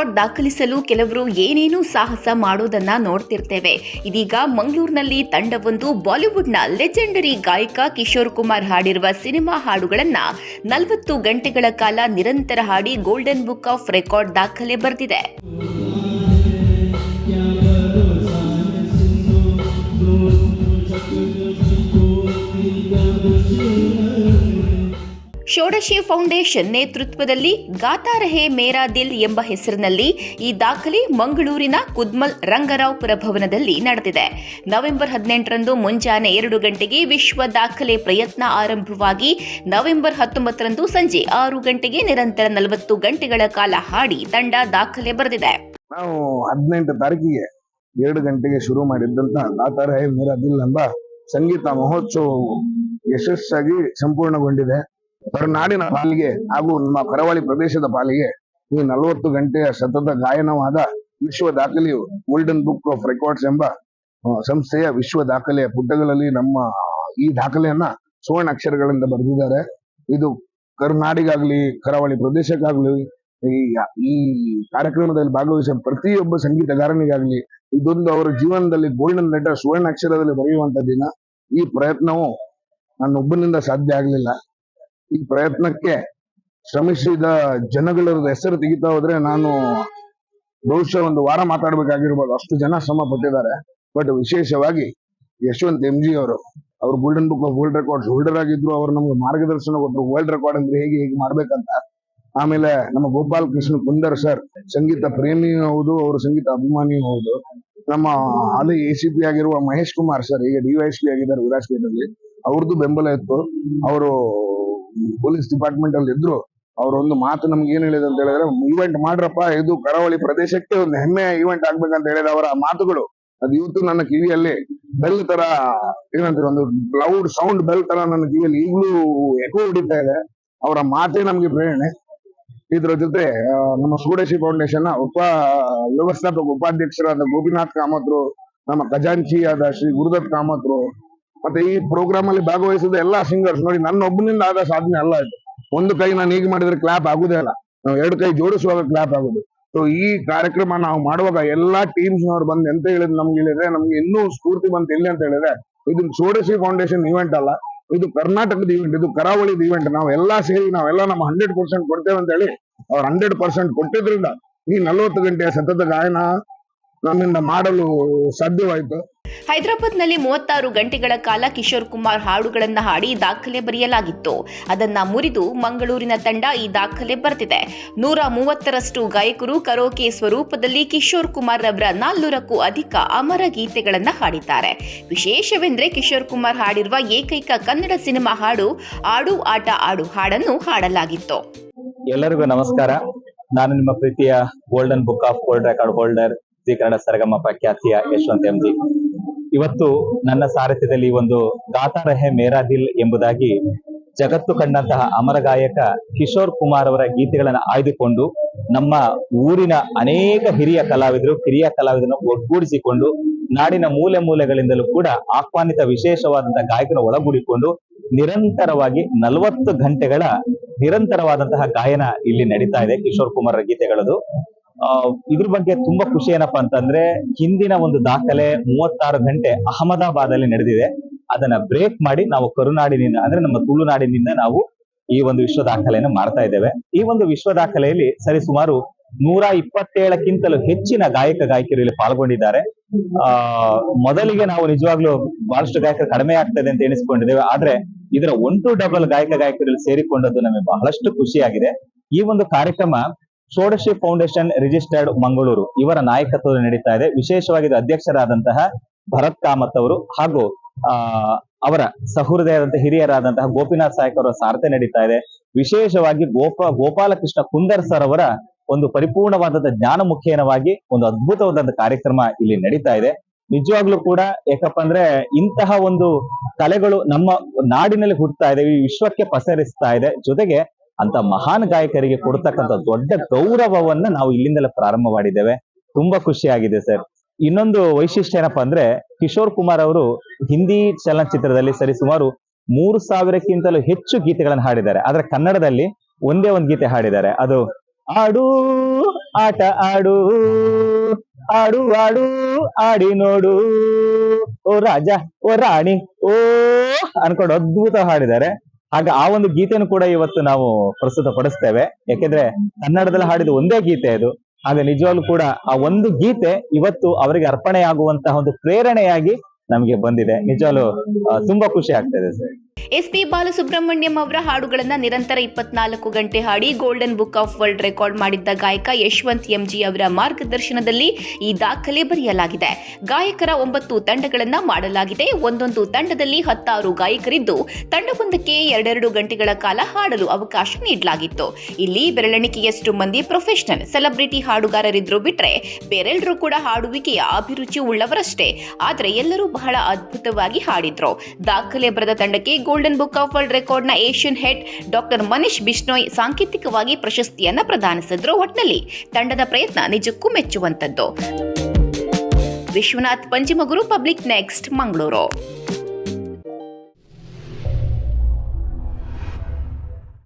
Record ದಾಖಲಿಸಲು ಕೆಲವರು ಏನೇನೂ ಸಾಹಸ ಮಾಡೋದನ್ನ ನೋಡ್ತಿರ್ತೇವೆ. ಇದೀಗ ಮಂಗಳೂರಿನಲ್ಲಿ ತಂಡವೊಂದು ಬಾಲಿವುಡ್ನ ಲೆಜೆಂಡರಿ ಗಾಯಕ ಕಿಶೋರ್ ಕುಮಾರ್ ಹಾಡಿರುವ ಸಿನಿಮಾ ಹಾಡುಗಳನ್ನ 40 ಗಂಟೆಗಳ ಕಾಲ ನಿರಂತರ ಹಾಡಿ ಗೋಲ್ಡನ್ ಬುಕ್ ಆಫ್ ರೆಕಾರ್ಡ್ ದಾಖಲೆ ಬರೆದಿದೆ. ಷೋಡಶಿ ಫೌಂಡೇಶನ್ ನೇತೃತ್ವದಲ್ಲಿ ಗಾತಾ ರಹೇ ಮೇರಾ ದಿಲ್ ಎಂಬ ಹೆಸರಿನಲ್ಲಿ ಈ ದಾಖಲೆ ಮಂಗಳೂರಿನ ಕುದ್ಮಲ್ ರಂಗರಾವ್ಪುರ ಭವನದಲ್ಲಿ ನಡೆದಿದೆ. ನವೆಂಬರ್ 18ರಂದು ಮುಂಜಾನೆ 2 ಗಂಟೆಗೆ ವಿಶ್ವ ದಾಖಲೆ ಪ್ರಯತ್ನ ಆರಂಭವಾಗಿ ನವೆಂಬರ್ 19ರಂದು ಸಂಜೆ 6 ಗಂಟೆಗೆ ನಿರಂತರ 40 ಗಂಟೆಗಳ ಕಾಲ ಹಾಡಿ ತಂಡ ದಾಖಲೆ ಬರೆದಿದೆ. ನಾವು 18 ತಾರೀಕಿಗೆ 2 ಗಂಟೆಗೆ ಶುರು ಮಾಡಿದ್ದಂತ ಗಾತಾ ರಹೇ ಮೇರಾ ದಿಲ್ ಎಂಬ ಸಂಗೀತ ಮಹೋತ್ಸವವು ಯಶಸ್ಸಾಗಿ ಸಂಪೂರ್ಣಗೊಂಡಿದೆ. ಕರ್ನಾಡಿನ ಪಾಲಿಗೆ ಹಾಗೂ ನಮ್ಮ ಕರಾವಳಿ ಪ್ರದೇಶದ ಪಾಲಿಗೆ ಈ 40 ಗಂಟೆಯ ಸತತ ಗಾಯನವಾದ ವಿಶ್ವ ದಾಖಲೆಯು ಗೋಲ್ಡನ್ ಬುಕ್ ಆಫ್ ರೆಕಾರ್ಡ್ಸ್ ಎಂಬ ಸಂಸ್ಥೆಯ ವಿಶ್ವ ದಾಖಲೆಯ ಪುಟಗಳಲ್ಲಿ ನಮ್ಮ ಈ ದಾಖಲೆಯನ್ನ ಸುವರ್ಣ ಅಕ್ಷರಗಳಿಂದ ಬರೆದಿದ್ದಾರೆ. ಇದು ಕರ್ನಾಡಿಗಾಗ್ಲಿ ಕರಾವಳಿ ಪ್ರದೇಶಕ್ಕಾಗ್ಲಿ ಈ ಕಾರ್ಯಕ್ರಮದಲ್ಲಿ ಭಾಗವಹಿಸುವ ಪ್ರತಿಯೊಬ್ಬ ಸಂಗೀತಗಾರನಿಗಾಗ್ಲಿ ಇದೊಂದು ಅವರ ಜೀವನದಲ್ಲಿ ಗೋಲ್ಡನ್ ಲೆಟರ್ ಸುವರ್ಣ ಅಕ್ಷರದಲ್ಲಿ ಬರೆಯುವಂತ ದಿನ. ಈ ಪ್ರಯತ್ನವು ನನ್ನೊಬ್ಬನಿಂದ ಸಾಧ್ಯ ಆಗ್ಲಿಲ್ಲ. ಈ ಪ್ರಯತ್ನಕ್ಕೆ ಶ್ರಮಿಸಿದ ಜನಗಳ ಹೆಸರು ತೆಗಿತಾ ಹೋದ್ರೆ ನಾನು ಬಹುಶಃ 1 ವಾರ ಮಾತಾಡ್ಬೇಕಾಗಿರ್ಬೋದು, ಅಷ್ಟು ಜನ ಶ್ರಮ ಪಟ್ಟಿದ್ದಾರೆ. ಬಟ್ ವಿಶೇಷವಾಗಿ ಯಶವಂತ್ MG ಅವರು golden book of world records holder ಆಗಿದ್ರು. ಅವರು ನಮ್ಗೆ ಮಾರ್ಗದರ್ಶನ ಕೊಟ್ಟರು, ವರ್ಲ್ಡ್ ರೆಕಾರ್ಡ್ ಅಂದ್ರೆ ಹೇಗೆ ಮಾಡ್ಬೇಕಂತ. ಆಮೇಲೆ ನಮ್ಮ ಗೋಪಾಲ್ ಕೃಷ್ಣ ಕುಂದರ್ ಸರ್ ಸಂಗೀತ ಪ್ರೇಮಿಯೂ ಹೌದು, ಅವರು ಸಂಗೀತ ಅಭಿಮಾನಿಯೂ ಹೌದು. ನಮ್ಮ ಹಾಲಿ ACP ಆಗಿರುವ ಮಹೇಶ್ ಕುಮಾರ್ ಸರ್ ಈಗ DYSP ಆಗಿದ್ದಾರೆ ವಿರಾಜಪೇಟೆಯಲ್ಲಿ, ಅವ್ರದ್ದು ಬೆಂಬಲ ಇತ್ತು. ಅವರು ಪೊಲೀಸ್ ಡಿಪಾರ್ಟ್ಮೆಂಟ್ ಅಲ್ಲಿ ಇದ್ರು. ಅವರೊಂದು ಮಾತು ನಮ್ಗೆ ಏನ್ ಹೇಳಿದೆ ಅಂತ ಹೇಳಿದ್ರೆ, ಈವೆಂಟ್ ಮಾಡ್ರಪ್ಪ, ಇದು ಕರಾವಳಿ ಪ್ರದೇಶಕ್ಕೆ ಒಂದು ಹೆಮ್ಮೆಯ ಈವೆಂಟ್ ಆಗ್ಬೇಕಂತ ಹೇಳಿದ ಅವರ ಮಾತುಗಳು ಅದು ಇವತ್ತು ನನ್ನ ಕಿವಿಯಲ್ಲಿ ಬೆಲ್ ತರ ಏನಂತಾರೆ, ಒಂದು ಲೌಡ್ ಸೌಂಡ್ ಬೆಲ್ ತರ ನನ್ನ ಕಿವಿಯಲ್ಲಿ ಈಗಲೂ ಎಕೋ ಹೊಡಿತಾ ಇದೆ. ಅವರ ಮಾತೇ ನಮ್ಗೆ ಪ್ರೇರಣೆ. ಇದ್ರ ಜೊತೆ ನಮ್ಮ ಷೋಡಶಿ ಫೌಂಡೇಶನ್ ವ್ಯವಸ್ಥಾಪಕ ಉಪಾಧ್ಯಕ್ಷರಾದ ಗೋಪಿನಾಥ್ ಕಾಮತ್ರು, ನಮ್ಮ ಖಜಾಂಚಿಯಾದ ಶ್ರೀ ಗುರುದತ್ ಕಾಮತ್ರು, ಮತ್ತೆ ಈ ಪ್ರೋಗ್ರಾಮ್ ಅಲ್ಲಿ ಭಾಗವಹಿಸಿದ ಎಲ್ಲಾ ಸಿಂಗರ್ಸ್ ನೋಡಿ, ನನ್ನ ಒಬ್ಬನಿಂದ ಆದ ಸಾಧನೆ ಅಲ್ಲ ಇದು. ಒಂದು ಕೈ ನಾನು ಹೀಗೆ ಮಾಡಿದ್ರೆ ಕ್ಲಾಪ್ ಆಗುದೇ ಅಲ್ಲ, ನಾವು 2 ಕೈ ಜೋಡಿಸುವಾಗ ಕ್ಲಾಪ್ ಆಗುದು. ಸೊ ಈ ಕಾರ್ಯಕ್ರಮ ನಾವು ಮಾಡುವಾಗ ಎಲ್ಲಾ ಟೀಮ್ಸ್ ನವರು ಬಂದು ಎಂತ ಹೇಳಿದ್ರೆ ನಮ್ಗೆ ಇನ್ನೂ ಸ್ಫೂರ್ತಿ ಬಂತು. ಎಲ್ಲಿ ಅಂತ ಹೇಳಿದ್ರೆ, ಇದು ಷೋಡಶಿ ಫೌಂಡೇಶನ್ ಇವೆಂಟ್ ಅಲ್ಲ, ಇದು ಕರ್ನಾಟಕದ ಇವೆಂಟ್, ಇದು ಕರಾವಳಿದ ಇವೆಂಟ್. ನಾವೆಲ್ಲಾ ಸೇರಿ ನಾವೆಲ್ಲ ನಮ್ಮ 100% ಕೊಡ್ತೇವೆ ಅಂತ ಹೇಳಿ ಅವ್ರು 100% ಕೊಟ್ಟಿದ್ರಿಂದ ಈ 40 ಗಂಟೆಯ ಸತತ ಗಾಯನ ನಮ್ಮಿಂದ ಮಾಡಲು ಸಾಧ್ಯವಾಯಿತು. ಹೈದರಾಬಾದ್ನಲ್ಲಿ 36 ಗಂಟೆಗಳ ಕಾಲ ಕಿಶೋರ್ ಕುಮಾರ್ ಹಾಡುಗಳನ್ನು ಹಾಡಿ ದಾಖಲೆ ಬರೆಯಲಾಗಿತ್ತು. ಅದನ್ನ ಮುರಿದು ಮಂಗಳೂರಿನ ತಂಡ ಈ ದಾಖಲೆ ಬರೆದಿದೆ. 130ರಷ್ಟು ಗಾಯಕರು ಕರೋಕೆ ಸ್ವರೂಪದಲ್ಲಿ ಕಿಶೋರ್ ಕುಮಾರ್ ರವರ 400ಕ್ಕೂ ಅಧಿಕ ಅಮರ ಗೀತೆಗಳನ್ನು ಹಾಡಿದ್ದಾರೆ. ವಿಶೇಷವೆಂದರೆ ಕಿಶೋರ್ ಕುಮಾರ್ ಹಾಡಿರುವ ಏಕೈಕ ಕನ್ನಡ ಸಿನಿಮಾ ಹಾಡು ಆಡು ಆಟ ಆಡು ಹಾಡನ್ನು ಹಾಡಲಾಗಿತ್ತು. ಎಲ್ಲರಿಗೂ ನಮಸ್ಕಾರ. ನಾನು ನಿಮ್ಮ ಪ್ರೀತಿಯ golden book of world record holder Zee Kannada Saregamapa ಖ್ಯಾತಿಯ ಯಶವಂತ್ MG. ಇವತ್ತು ನನ್ನ ಸಾರಥ್ಯದಲ್ಲಿ ಒಂದು ಗಾತಾ ರಹೇ ಮೇರಾ ದಿಲ್ ಎಂಬುದಾಗಿ ಜಗತ್ತು ಕಂಡಂತಹ ಅಮರ ಗಾಯಕ ಕಿಶೋರ್ ಕುಮಾರ್ ಅವರ ಗೀತೆಗಳನ್ನು ಆಯ್ದುಕೊಂಡು ನಮ್ಮ ಊರಿನ ಅನೇಕ ಹಿರಿಯ ಕಲಾವಿದರನ್ನು ಒಗ್ಗೂಡಿಸಿಕೊಂಡು ನಾಡಿನ ಮೂಲೆ ಮೂಲೆಗಳಿಂದಲೂ ಕೂಡ ಆಹ್ವಾನಿತ ವಿಶೇಷವಾದಂತಹ ಗಾಯಕನ ಒಳಗೂಡಿಕೊಂಡು ನಿರಂತರವಾಗಿ 40 ಗಂಟೆಗಳ ನಿರಂತರವಾದಂತಹ ಗಾಯನ ಇಲ್ಲಿ ನಡೀತಾ ಇದೆ ಕಿಶೋರ್ ಕುಮಾರ್ ಗೀತೆಗಳದು. ಇದ್ರ ಬಗ್ಗೆ ತುಂಬಾ ಖುಷಿ ಏನಪ್ಪಾ ಅಂತಂದ್ರೆ, ಹಿಂದಿನ ಒಂದು ದಾಖಲೆ 36 ಗಂಟೆ ಅಹಮದಾಬಾದ್ ಅಲ್ಲಿ ನಡೆದಿದೆ. ಅದನ್ನ ಬ್ರೇಕ್ ಮಾಡಿ ನಾವು ಕರುನಾಡಿನಿಂದ ಅಂದ್ರೆ ನಮ್ಮ ತುಳುನಾಡಿನಿಂದ ನಾವು ಈ ಒಂದು ವಿಶ್ವ ದಾಖಲೆಯನ್ನು ಮಾಡ್ತಾ ಇದ್ದೇವೆ. ಈ ಒಂದು ವಿಶ್ವ ದಾಖಲೆಯಲ್ಲಿ ಸರಿಸುಮಾರು 127ಕ್ಕಿಂತಲೂ ಹೆಚ್ಚಿನ ಗಾಯಕರು ಇಲ್ಲಿ ಪಾಲ್ಗೊಂಡಿದ್ದಾರೆ. ಮೊದಲಿಗೆ ನಾವು ನಿಜವಾಗ್ಲೂ ಬಹಳಷ್ಟು ಗಾಯಕರು ಕಡಿಮೆ ಆಗ್ತದೆ ಅಂತ ಎಣಿಸ್ಕೊಂಡಿದ್ದೇವೆ. ಆದ್ರೆ ಇದರ 1 to double ಗಾಯಕರಲ್ಲಿ ಸೇರಿಕೊಂಡದ್ದು ನಮಗೆ ಬಹಳಷ್ಟು ಖುಷಿಯಾಗಿದೆ. ಈ ಒಂದು ಕಾರ್ಯಕ್ರಮ ಷೋಡಶಿ ಫೌಂಡೇಶನ್ ರಿಜಿಸ್ಟರ್ಡ್ ಮಂಗಳೂರು ಇವರ ನಾಯಕತ್ವದಲ್ಲಿ ನಡೀತಾ ಇದೆ. ವಿಶೇಷವಾಗಿ ಅಧ್ಯಕ್ಷರಾದಂತಹ ಭರತ್ ಕಾಮತ್ ಅವರು ಹಾಗೂ ಅವರ ಸಹೃದಯರಾದಂತಹ ಹಿರಿಯರಾದಂತಹ ಗೋಪಿನಾಥ್ ಸಾಯ್ಕ್ ಅವರ ಸಾರಥ್ಯ ನಡೀತಾ ಇದೆ. ವಿಶೇಷವಾಗಿ ಗೋಪಾಲಕೃಷ್ಣ ಕುಂದರ್ ಸರ್ ಅವರ ಒಂದು ಪರಿಪೂರ್ಣವಾದಂತಹ ಜ್ಞಾನ ಮುಖೇನವಾಗಿ ಒಂದು ಅದ್ಭುತವಾದಂತಹ ಕಾರ್ಯಕ್ರಮ ಇಲ್ಲಿ ನಡೀತಾ ಇದೆ. ನಿಜವಾಗ್ಲೂ ಕೂಡ ಯಾಕಪ್ಪ ಅಂದ್ರೆ ಇಂತಹ ಒಂದು ಕಲೆಗಳು ನಮ್ಮ ನಾಡಿನಲ್ಲಿ ಹುಟ್ಟುತ್ತಾ ಇದೆ, ಈ ವಿಶ್ವಕ್ಕೆ ಪಸರಿಸ್ತಾ ಇದೆ. ಜೊತೆಗೆ ಅಂತ ಮಹಾನ್ ಗಾಯಕರಿಗೆ ಕೊಡ್ತಕ್ಕಂಥ ದೊಡ್ಡ ಗೌರವವನ್ನ ನಾವು ಇಲ್ಲಿಂದಲೇ ಪ್ರಾರಂಭ ಮಾಡಿದ್ದೇವೆ. ತುಂಬಾ ಖುಷಿಯಾಗಿದೆ ಸರ್. ಇನ್ನೊಂದು ವೈಶಿಷ್ಟ್ಯ ಏನಪ್ಪಾ ಅಂದ್ರೆ, ಕಿಶೋರ್ ಕುಮಾರ್ ಅವರು ಹಿಂದಿ ಚಲನಚಿತ್ರದಲ್ಲಿ ಸರಿಸುಮಾರು 3000ಕ್ಕಿಂತಲೂ ಹೆಚ್ಚು ಗೀತೆಗಳನ್ನು ಹಾಡಿದ್ದಾರೆ. ಆದ್ರೆ ಕನ್ನಡದಲ್ಲಿ ಒಂದೇ ಒಂದು ಗೀತೆ ಹಾಡಿದ್ದಾರೆ. ಅದು ಆಡು ಆಟ ಆಡು, ಆಡು ಆಡು ಆಡಿ ನೋಡು, ಓ ರಾಜ ಓ ರಾಣಿ ಓ ಅನ್ಕೊಂಡು ಅದ್ಭುತ ಹಾಡಿದ್ದಾರೆ. ಆಗ ಆ ಒಂದು ಗೀತೆಯನ್ನು ಕೂಡ ಇವತ್ತು ನಾವು ಪ್ರಸ್ತುತ ಪಡಿಸ್ತೇವೆ. ಯಾಕೆಂದ್ರೆ ಕನ್ನಡದಲ್ಲಿ ಹಾಡಿದ ಒಂದೇ ಗೀತೆ ಅದು. ಆಗ ನಿಜವಾಗ್ಲೂ ಕೂಡ ಆ ಒಂದು ಗೀತೆ ಇವತ್ತು ಅವರಿಗೆ ಅರ್ಪಣೆಯಾಗುವಂತಹ ಒಂದು ಪ್ರೇರಣೆಯಾಗಿ ನಮಗೆ ಬಂದಿದೆ. ನಿಜವಾಗ್ಲೂ ತುಂಬಾ ಖುಷಿ ಆಗ್ತದೆ ಸರ್. ಎಸ್ಪಿ ಬಾಲಸುಬ್ರಹ್ಮಣ್ಯಂ ಅವರ ಹಾಡುಗಳನ್ನ ನಿರಂತರ 24 ಗಂಟೆ ಹಾಡಿ golden book of world record ಮಾಡಿದ್ದ ಗಾಯಕ ಯಶವಂತ್ ಎಂಜಿ ಅವರ ಮಾರ್ಗದರ್ಶನದಲ್ಲಿ ಈ ದಾಖಲೆ ಬರೆಯಲಾಗಿದೆ. ಗಾಯಕರ 9 ತಂಡಗಳನ್ನ ಮಾಡಲಾಗಿದೆ. ಒಂದೊಂದು ತಂಡದಲ್ಲಿ 16 ಗಾಯಕರಿದ್ದು ತಂಡವೊಂದಕ್ಕೆ 2 ಗಂಟೆಗಳ ಕಾಲ ಹಾಡಲು ಅವಕಾಶ ನೀಡಲಾಗಿತ್ತು. ಇಲ್ಲಿ ಬೆರಳೆಣಿಕೆಯಷ್ಟು ಮಂದಿ ಪ್ರೊಫೆಷನಲ್ ಸೆಲೆಬ್ರಿಟಿ ಹಾಡುಗಾರರಿದ್ರು ಬಿಟ್ರೆ ಬೇರೆಲ್ಲರೂ ಕೂಡ ಹಾಡುವಿಕೆಯ ಅಭಿರುಚಿ ಉಳ್ಳವರಷ್ಟೇ. ಆದ್ರೆ ಎಲ್ಲರೂ ಬಹಳ ಅದ್ಭುತವಾಗಿ ಹಾಡಿದ್ರು. ದಾಖಲೆ ಬರೆದ ತಂಡಕ್ಕೆ ಗೋಲ್ಡನ್ ಬುಕ್ ಆಫ್ ವರ್ಲ್ಡ್ ರೆಕಾರ್ಡ್ನ Asian head doctor Manish Bishnoi ಸಾಂಕೇತಿಕವಾಗಿ ಪ್ರಶಸ್ತಿಯನ್ನ ಪ್ರದಾನಿಸಿದ್ರು. ಒಟ್ನಲ್ಲಿ ತಂಡದ ಪ್ರಯತ್ನ ನಿಜಕ್ಕೂ ಮೆಚ್ಚುವಂತದ್ದು. Vishwanath Panjimogaru, public next, Mangaluru.